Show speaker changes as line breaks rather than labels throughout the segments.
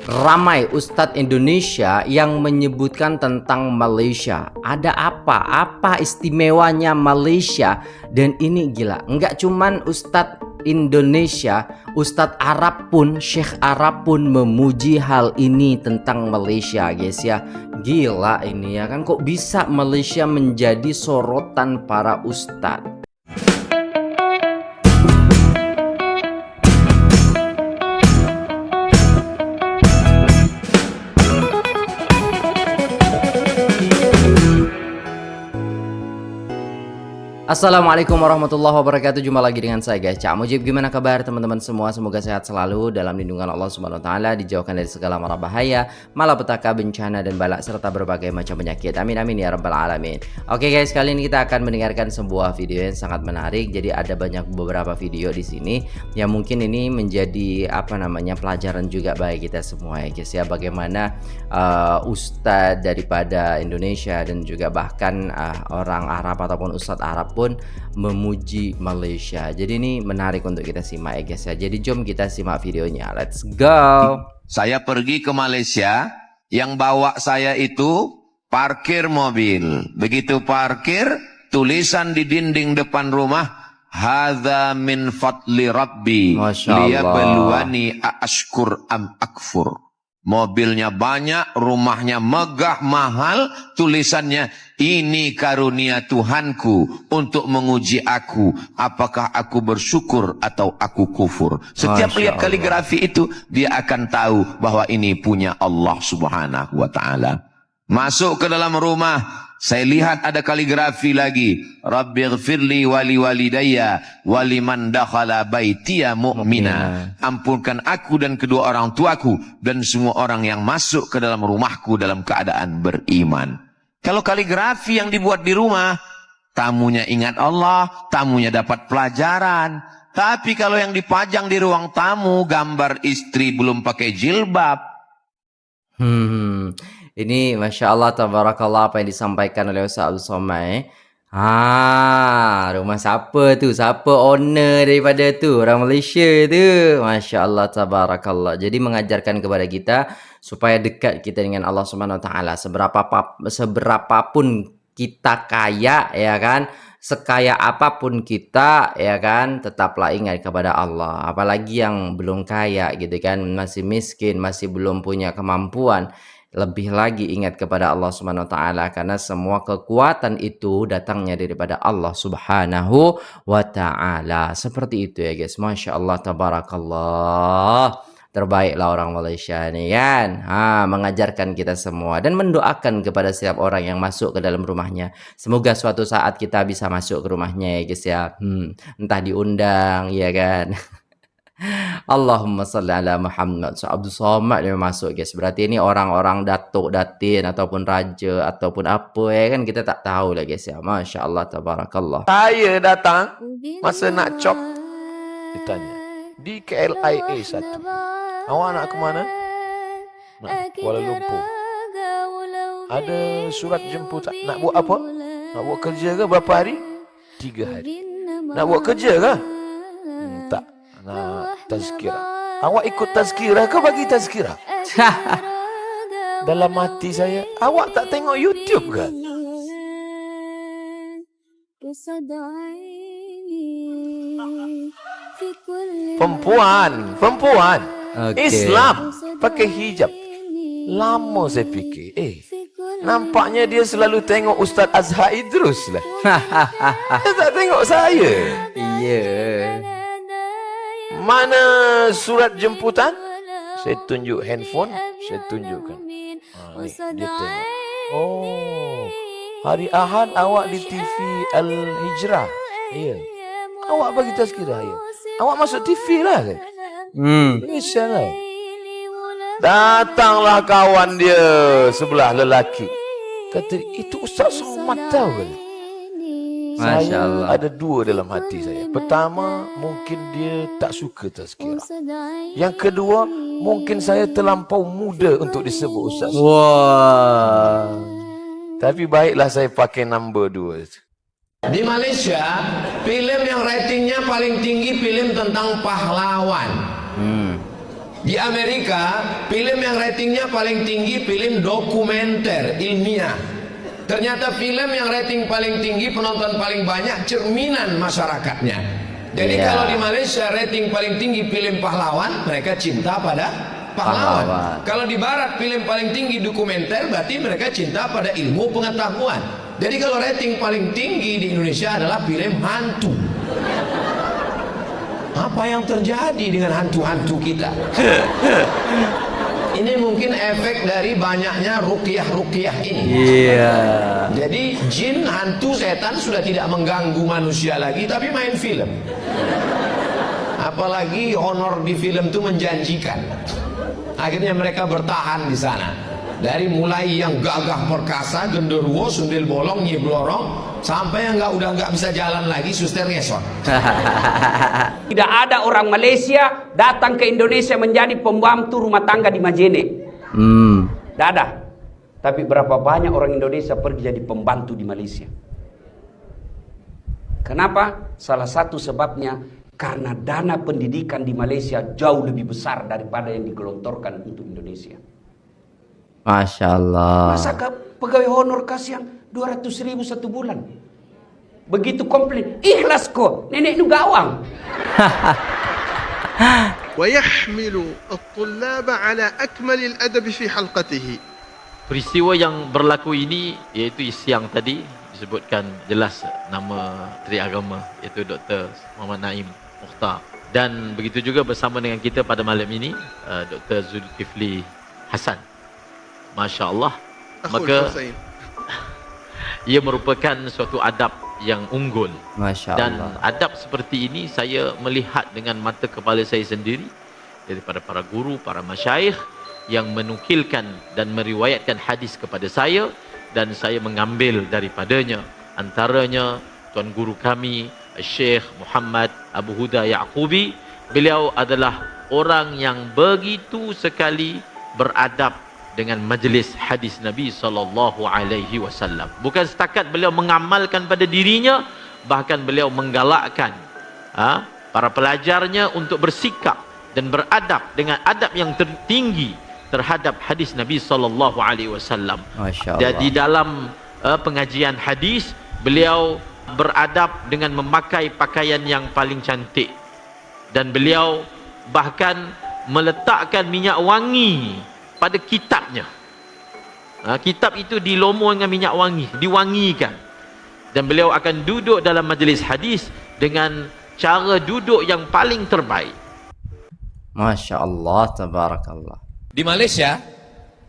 ramai Ustadz Indonesia yang menyebutkan tentang Malaysia. Ada apa? Apa istimewanya Malaysia? Dan ini gila, nggak cuman Ustadz Indonesia, Ustadz Arab pun, Syekh Arab pun memuji hal ini tentang Malaysia, guys ya. Gila ini ya kan, kok bisa Malaysia menjadi sorotan para ustadz? Assalamualaikum warahmatullahi wabarakatuh. Jumpa lagi dengan saya guys, Cak Mujib. Gimana kabar teman-teman semua? Semoga sehat selalu dalam lindungan Allah Subhanahu wa taala, dijauhkan dari segala mara bahaya, malapetaka, bencana dan balak serta berbagai macam penyakit. Amin amin ya rabbal alamin. Oke guys, kali ini kita akan mendengarkan sebuah video yang sangat menarik. Jadi ada beberapa video di sini yang mungkin ini menjadi pelajaran juga bagi kita semua ya guys ya. Bagaimana ustadz daripada Indonesia dan juga bahkan orang Arab ataupun ustadz Arab pun memuji Malaysia. Jadi ini menarik untuk kita simak ya guys ya. Jadi jom kita simak videonya. Let's go.
Saya pergi ke Malaysia, yang bawa saya itu parkir mobil. Begitu parkir, tulisan di dinding depan rumah, hadza min fadli rabbi liyabluwani aashkur am akfur. Mobilnya banyak, rumahnya megah, mahal, tulisannya, ini karunia Tuhanku untuk menguji aku, apakah aku bersyukur atau aku kufur. Setiap lihat kaligrafi itu, dia akan tahu bahwa ini punya Allah Subhanahu wa ta'ala. Masuk ke dalam rumah, saya lihat ada kaligrafi lagi, Rabbighfirli wali walidayya waliman dakhala baitiya mu'mina. Ampunkan aku dan kedua orang tuaku dan semua orang yang masuk ke dalam rumahku dalam keadaan beriman. Kalau kaligrafi yang dibuat di rumah, tamunya ingat Allah, tamunya dapat pelajaran. Tapi kalau yang dipajang di ruang tamu, gambar istri belum pakai jilbab.
Ini Masya Allah, tabarakallah apa yang disampaikan oleh Ustaz Abdul Somad. Rumah siapa tu? Siapa owner daripada tu? Orang Malaysia tu. Masya Allah, tabarakallah. Jadi mengajarkan kepada kita supaya dekat kita dengan Allah Subhanahu wa taala. Seberapapun kita kaya ya kan, sekaya apapun kita ya kan, tetaplah ingat kepada Allah. Apalagi yang belum kaya gitu kan, masih miskin, masih belum punya kemampuan, lebih lagi ingat kepada Allah Subhanahu wa taala, karena semua kekuatan itu datangnya daripada Allah Subhanahu wa taala. Seperti itu ya guys. Masya Allah, tabarakallah. Terbaiklah orang Malaysia nih kan. Mengajarkan kita semua dan mendoakan kepada setiap orang yang masuk ke dalam rumahnya. Semoga suatu saat kita bisa masuk ke rumahnya ya guys ya. Entah diundang ya kan. Allahumma salli ala Muhammad. So, Abdul Somad yang masuk guys. Berarti ini orang-orang datuk, datin ataupun raja ataupun apa ya kan, kita tak tahu lah guys ya. Masya Allah, tabarakallah.
Saya datang masa nak cop, ditanya di KLIA 1. Awak nak ke mana? Nak Kuala Lumpur. Ada surat jemputan. Nak buat apa? Nak buat kerja ke? Berapa hari? 3 hari. Nak buat kerja ke? Tak. Nak tazkirah. Awak ikut tazkirah ke bagi tazkirah? Dalam hati saya, awak tak tengok YouTube ke? Perempuan Islam pakai hijab. Lama saya fikir, nampaknya dia selalu tengok Ustaz Azhar Idrus lah. Dia tak tengok saya.
Iya.
Mana surat jemputan? Saya tunjuk handphone, saya tunjukkan. Dia tengok. Oh, hari Ahad awak di TV Al-Hijrah. Ya. Awak bagi tazkirah ya. Awak masuk TV lah kan? Insya-Allah. Datanglah kawan dia sebelah lelaki. Kata, itu Ustaz Somad tahu kan?
Masya Allah.
Ada dua dalam hati saya. Pertama, mungkin dia tak suka tazkirah. Yang kedua, mungkin saya terlampau muda untuk disebut Ustaz.
Wah.
Tapi baiklah saya pakai nombor 2. Di Malaysia, filem yang ratingnya paling tinggi filem tentang pahlawan. Di Amerika, film yang ratingnya paling tinggi film dokumenter ilmiah. Ternyata film yang rating paling tinggi, penonton paling banyak, cerminan masyarakatnya. Jadi kalau di Malaysia rating paling tinggi film pahlawan, mereka cinta pada pahlawan. Kalau di barat film paling tinggi dokumenter, berarti mereka cinta pada ilmu pengetahuan. Jadi kalau rating paling tinggi di Indonesia adalah film hantu. Apa yang terjadi dengan hantu-hantu kita? Ini mungkin efek dari banyaknya ruqyah-ruqyah ini.
Iya.
Jadi jin, hantu, setan sudah tidak mengganggu manusia lagi, tapi main film. Apalagi honor di film itu menjanjikan. Akhirnya mereka bertahan di sana. Dari mulai yang gagah perkasa, genderuwo, sundel bolong, nyiblorong, sampai yang udah nggak bisa jalan lagi, suster ngesot.
Tidak ada orang Malaysia datang ke Indonesia menjadi pembantu rumah tangga di Majene. Tidak ada. Tapi berapa banyak orang Indonesia pergi jadi pembantu di Malaysia? Kenapa? Salah satu sebabnya karena dana pendidikan di Malaysia jauh lebih besar daripada yang digelontorkan untuk Indonesia.
Masya Allah.
Masa pegawai honor kasih yang 200.000 satu bulan? Begitu komplain, ikhlas kok, nenek itu gawang.
ويحمل الطلاب على أكمل الأدب في حلقته.
Peristiwa yang berlaku ini iaitu siang tadi disebutkan jelas nama Menteri Agama iaitu Dr. Muhammad Naim Mukhtar, dan begitu juga bersama dengan kita pada malam ini Dr. Zulkifli Hasan. Masya Allah. Maka ia merupakan suatu adab yang unggul.
Masya
Dan
Allah.
adab seperti ini saya melihat dengan mata kepala saya sendiri daripada para guru, para masyayikh yang menukilkan dan meriwayatkan hadis kepada saya, dan saya mengambil daripadanya. Antaranya tuan guru kami Syekh Muhammad Abu Huda Ya'qubi. Beliau adalah orang yang begitu sekali beradab dengan majlis hadis Nabi SAW. Bukan setakat beliau mengamalkan pada dirinya, bahkan beliau menggalakkan para pelajarnya untuk bersikap dan beradab dengan adab yang tertinggi terhadap hadis Nabi SAW.
Masya Allah.
Dan di dalam pengajian hadis, beliau beradab dengan memakai pakaian yang paling cantik, dan beliau bahkan meletakkan minyak wangi pada kitabnya. Kitab itu dilomo dengan minyak wangi, diwangikan. Dan beliau akan duduk dalam majlis hadis dengan cara duduk yang paling terbaik.
Masya Allah, tabarakallah.
Di Malaysia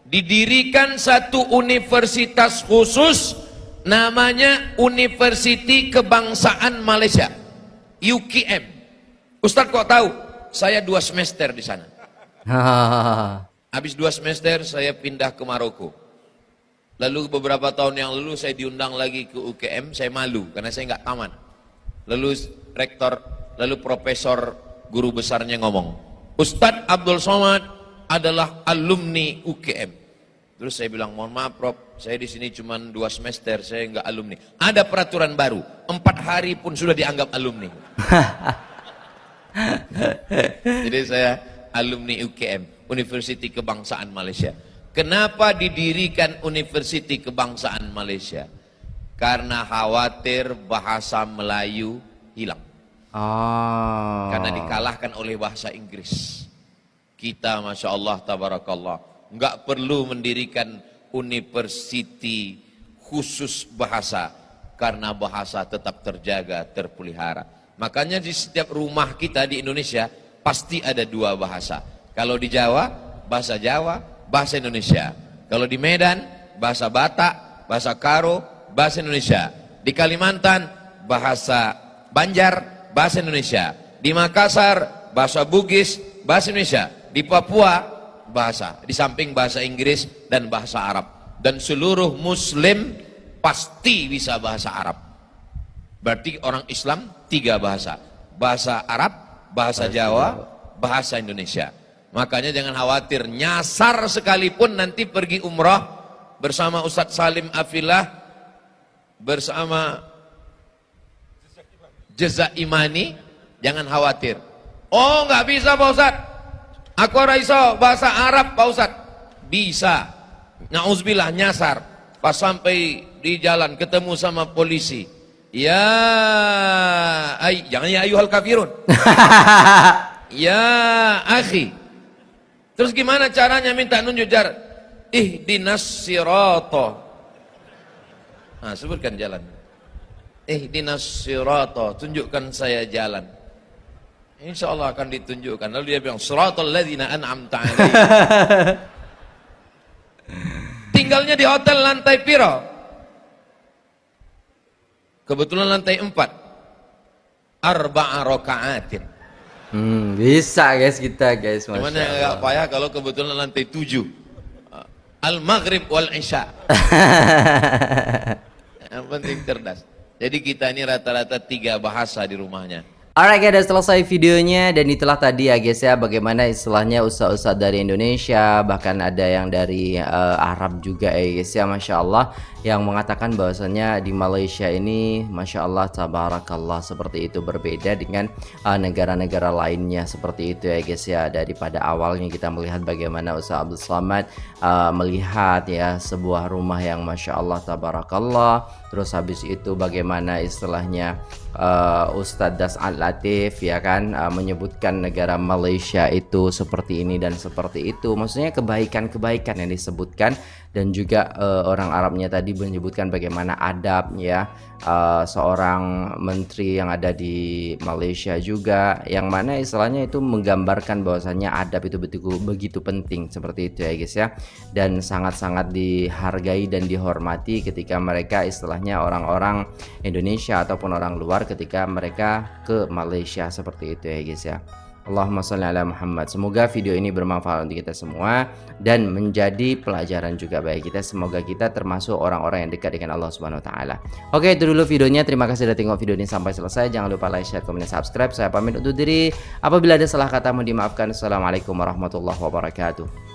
didirikan satu universitas khusus namanya Universiti Kebangsaan Malaysia, UKM. Ustadz kok tahu? Saya 2 semester di sana. Habis 2 semester saya pindah ke Maroko. Lalu beberapa tahun yang lalu saya diundang lagi ke UKM, saya malu karena saya nggak tamat. Lalu rektor, lalu profesor guru besarnya ngomong, Ustadz Abdul Somad adalah alumni UKM. Terus saya bilang, mohon maaf Prof, saya di sini cuma 2 semester, saya nggak alumni. Ada peraturan baru, 4 hari pun sudah dianggap alumni. Jadi saya alumni UKM. Universiti Kebangsaan Malaysia. Kenapa didirikan Universiti Kebangsaan Malaysia? Karena khawatir bahasa Melayu hilang. Karena dikalahkan oleh bahasa Inggris. Kita Masya Allah, tabarakallah, nggak perlu mendirikan universiti khusus bahasa, karena bahasa tetap terjaga, terpelihara. Makanya di setiap rumah kita di Indonesia pasti ada 2 bahasa. Kalau di Jawa, bahasa Jawa, bahasa Indonesia. Kalau di Medan, bahasa Batak, bahasa Karo, bahasa Indonesia. Di Kalimantan, bahasa Banjar, bahasa Indonesia. Di Makassar, bahasa Bugis, bahasa Indonesia. Di Papua, bahasa. Di samping bahasa Inggris dan bahasa Arab. Dan seluruh Muslim pasti bisa bahasa Arab. Berarti orang Islam 3 bahasa. Bahasa Arab, bahasa Jawa, bahasa Indonesia. Makanya jangan khawatir, nyasar sekalipun nanti pergi umrah bersama Ustadz Salim Afillah, bersama Jeza Imani, jangan khawatir. Oh nggak bisa Pak Ustadz, Aku ora iso bahasa Arab Pak Ustaz. Bisa. Nauzubillah nyasar. Pas sampai di jalan ketemu sama polisi. Ya, jangan ya ayuhal kafirun. Ya akhi. Terus gimana caranya minta nunjuk jalan? Ihdinas sirata. Nah, sebutkan jalan. Ihdinas sirata, tunjukkan saya jalan. Insya Allah akan ditunjukkan. Lalu dia bilang, siratal ladzina an'amta alaihim. Tinggalnya di hotel lantai piro? Kebetulan lantai 4. Arba'a raka'atin.
Bisa guys kita guys.
Cuman yang agak payah kalau kebetulan lantai 7. Al-Maghrib wal Isya. Yang penting cerdas. Jadi kita ini rata-rata 3 bahasa di rumahnya.
Alright guys, udah selesai videonya dan itulah tadi ya guys ya bagaimana istilahnya ustadz-ustadz dari Indonesia, bahkan ada yang dari Arab juga ya guys ya, Masya Allah, yang mengatakan bahwasannya di Malaysia ini Masya Allah tabarakallah seperti itu, berbeda dengan negara-negara lainnya seperti itu ya guys ya. Daripada awalnya kita melihat bagaimana Ustaz Abdul Slamad melihat ya sebuah rumah yang Masya Allah tabarakallah, terus habis itu bagaimana istilahnya Ustadz Das Al-Latif ya kan menyebutkan negara Malaysia itu seperti ini dan seperti itu, maksudnya kebaikan-kebaikan yang disebutkan, dan juga orang Arabnya tadi menyebutkan bagaimana adab ya seorang menteri yang ada di Malaysia juga, yang mana istilahnya itu menggambarkan bahwasannya adab itu begitu penting seperti itu ya guys ya, dan sangat-sangat dihargai dan dihormati ketika mereka istilahnya orang-orang Indonesia ataupun orang luar ketika mereka ke Malaysia seperti itu ya guys ya. Allahumma sholli ala Muhammad. Semoga video ini bermanfaat untuk kita semua dan menjadi pelajaran juga bagi kita. Semoga kita termasuk orang-orang yang dekat dengan Allah Subhanahu wa taala. Oke, itu dulu videonya. Terima kasih sudah tengok video ini sampai selesai. Jangan lupa like, share, komen, dan subscribe. Saya pamit undur diri. Apabila ada salah kata mohon dimaafkan. Assalamualaikum warahmatullahi wabarakatuh.